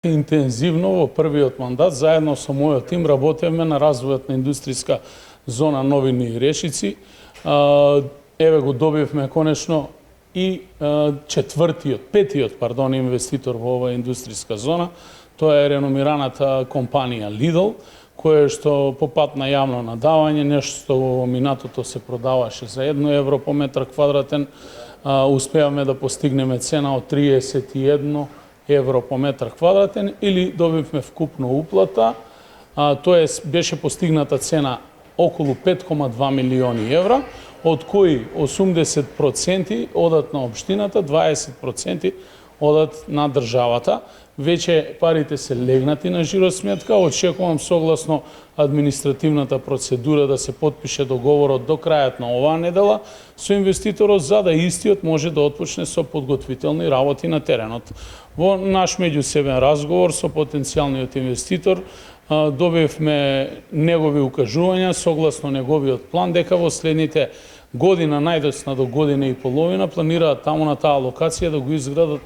Интензивно во првиот мандат, заедно со мојот тим, работевме на развојот на индустријска зона Новини и Решици. Еве го добивме конечно и петиот инвеститор во оваа индустријска зона. Тоа е реномираната компанија Lidl, која што по пат на јавно надавање, нешто што во минатото се продаваше за 1 евро по метар квадратен, успеавме да постигнеме цена од 31 евро по метар квадратен или добивме вкупно уплата, тоа беше постигната цена околу 5,2 милиони евра, од кои 80% одат на општината, 20% одат на државата. Веќе парите се легнати на жиросметка, очекувам согласно административната процедура да се потпише договорот до крајот на оваа недела со инвеститорот, за да истиот може да отпочне со подготвителни работи на теренот. Во наш меѓусебен разговор со потенцијалниот инвеститор добивме негови укажувања согласно неговиот план дека во следните година, најдоцна до година и половина, планираат таму на таа локација да го изградат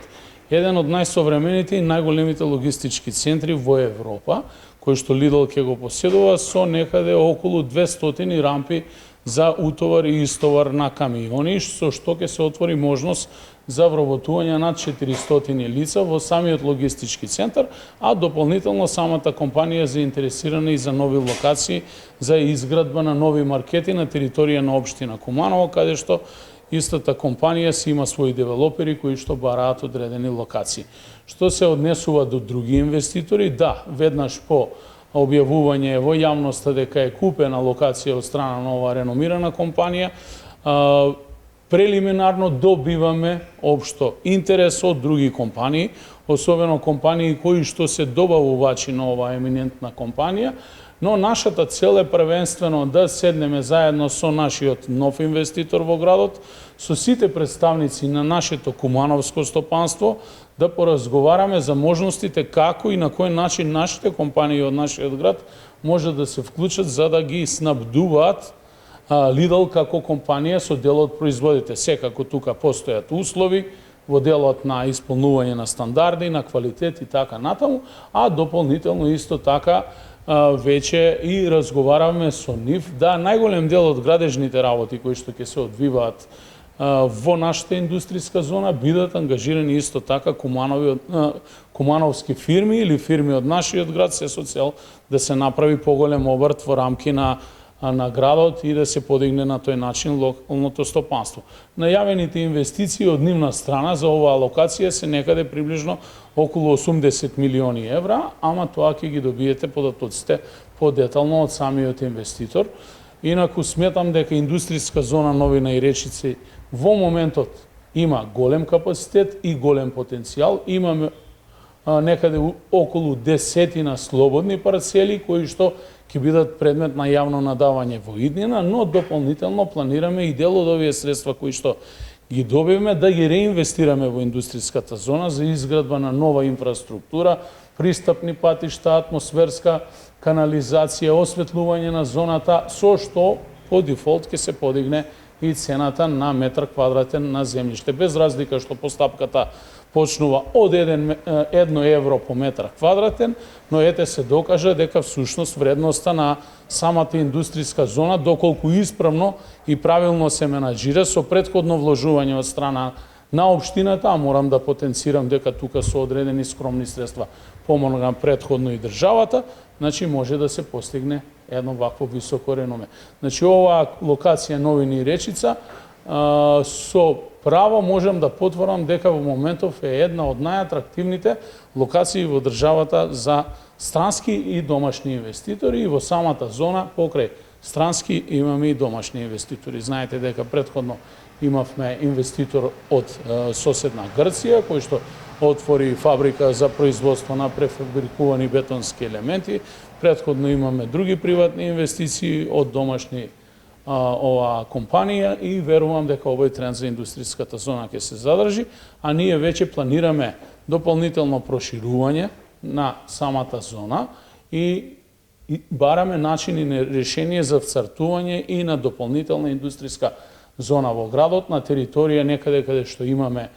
еден од најсовремените и најголемите логистички центри во Европа, кој што Lidl ќе го поседува со некаде околу 200 рампи за утовар и истовар на камиони, со што ќе се отвори можност за вработување над 400 лица во самиот логистички центар, а дополнително самата компанија е заинтересирана и за нови локации за изградба на нови маркети на територија на општина Куманово, каде што истата компанија си има своји девелопери кои што бараат одредени локации. Што се однесува до други инвеститори, да, веднаш по објавување во јавноста дека е купена локација од страна на оваа реномирана компанија, прелиминарно добиваме општо интерес од други компании, особено компании кои што се добавувачи на оваа еминентна компанија, но нашата цел е првенствено да седнеме заедно со нашиот нов инвеститор во градот, со сите представници на нашето кумановско стопанство, да поразговараме за можностите како и на кој начин нашите компании од нашиот град може да се вклучат за да ги снабдуваат Lidl како компанија со дел од производите. Секако тука постојат услови во делот на исполнување на стандарди, на квалитет и така натаму, а дополнително исто така веќе и разговаравме со нив да најголем дел од градежните работи кои што ќе се одвиваат во нашата индустријска зона бидат ангажирани исто така кумановски фирми или фирми од нашиот град, се со цел да се направи поголем обрт во рамки на градот и да се подигне на тој начин локалното стопанство. Најавените инвестиции од нивна страна за оваа локација се некаде приближно околу 80 милиони евра, ама тоа ќе ги добиете податоците подетално од самиот инвеститор. Инаку сметам дека индустријска зона Новина и Речици во моментот има голем капацитет и голем потенцијал. Имаме некаде околу 10 слободни парцели кои што ќе бидат предмет на јавно надавање во иднина, но дополнително планираме и дел од овие средства кои што ги добивме да ги реинвестираме во индустријската зона за изградба на нова инфраструктура, пристапни патишта, атмосферска канализација, осветлување на зоната, со што по дефолт ќе се подигне и цената на метар квадратен на земјиште. Без разлика што постапката почнува од 1 евро по метар квадратен, но ете се докажа дека всушност вредноста на самата индустријска зона, доколку исправно и правилно се менаџира со претходно вложување од страна на општината, а морам да потенцирам дека тука со одредени скромни средства помогна претходно и државата, значи може да се постигне едно вакво високо реноме. Значи оваа локација Новини и Речица со право можам да потворам дека во моментов е една од најатрактивните локации во државата за странски и домашни инвеститори, и во самата зона покрај странски имаме и домашни инвеститори. Знаете дека претходно имавме инвеститор од соседна Грција, кој што отвори фабрика за производство на префабрикувани бетонски елементи. Претходно имаме други приватни инвестиции од домашни оваа компанија и верувам дека овој тренд за индустријската зона ќе се задржи, а ние веќе планираме дополнително проширување на самата зона и бараме начини на решение за вцртување и на дополнителна индустријска зона во градот на територија некаде каде што имаме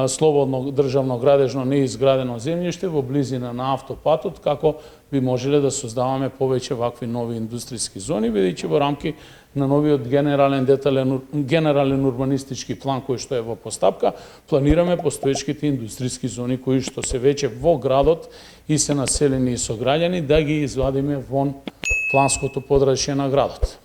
слободно државно градежно неизградено земјиште во близина на автопатот, како би можеле да создаваме повеќе вакви нови индустријски зони, бидејќи во рамки на новиот генерален урбанистички план кој што е во постапка, планираме постоечките индустријски зони кои што се веќе во градот и се населени и со граѓани да ги извадиме вон планското подрачје на градот.